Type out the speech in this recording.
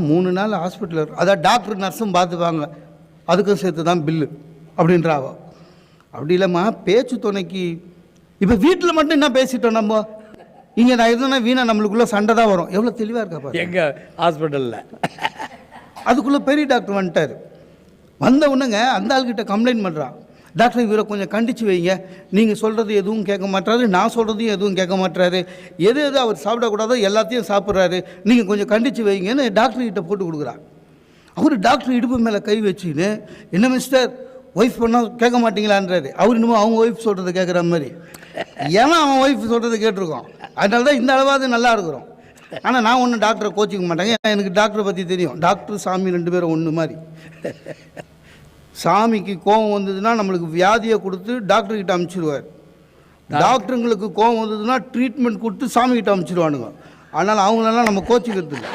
3 நாள் ஹாஸ்பிட்டலில் அதான் டாக்டர் நர்ஸும் பார்த்துப்பாங்க, அதுக்கும் சேர்த்து தான் பில்லு அப்படின்றாவோ. அப்படி இல்லைம்மா, பேச்சு துணைக்கு இப்போ வீட்டில் மட்டும் என்ன பேசிட்டோம் நம்ம, இங்கே நான் எதுனா வீணா நம்மளுக்குள்ளே சண்டை தான் வரும். எவ்வளோ தெளிவாக இருக்கா எங்கள் ஹாஸ்பிட்டலில். அதுக்குள்ளே பெரிய டாக்டர் வந்துட்டார். வந்த உடனேங்க அந்த ஆள்கிட்ட கம்ப்ளைண்ட் பண்ணுறான், டாக்டர் இவரை கொஞ்சம் கண்டித்து வைங்க, நீங்கள் சொல்கிறது எதுவும் கேட்க மாட்டாரு, நான் சொல்கிறதையும் எதுவும் கேட்க மாட்டாரு, எது எது அவர் சாப்பிடக்கூடாதோ எல்லாத்தையும் சாப்பிட்றாரு, நீங்கள் கொஞ்சம் கண்டித்து வைங்கன்னு டாக்டர்கிட்ட போட்டு கொடுக்குறான். அவர் டாக்டர் இடுப்பு மேலே கை வச்சுன்னு, என்ன மிஸ்டர் ஒய்ஃப் பண்ணால் கேட்க மாட்டீங்களான்றாரு. அவர் இன்னமும் அவங்க ஒய்ஃப் சொல்கிறத கேட்குற மாதிரி. ஏன்னா அவன் ஒய்ஃப் சொல்கிறத கேட்டிருக்கோம், அதனால தான் இந்த அளவாவது நல்லா இருக்கிறோம். ஆனால் நான் ஒன்றும் டாக்டரை கோச்சிக்க மாட்டேங்க, எனக்கு டாக்டரை பற்றி தெரியும். டாக்டர் சாமி 2 பேரும் ஒன்று மாதிரி. சாமிக்கு கோபம் வந்ததுன்னா நம்மளுக்கு வியாதியை கொடுத்து டாக்டர்கிட்ட அனுப்பிச்சிடுவார். டாக்டருங்களுக்கு கோபம் வந்ததுன்னா ட்ரீட்மெண்ட் கொடுத்து சாமிக்கிட்ட அனுப்பிச்சிடுவானுங்க. அதனால் அவங்களெல்லாம் நம்ம கோச்சிக்கிறது இல்லை.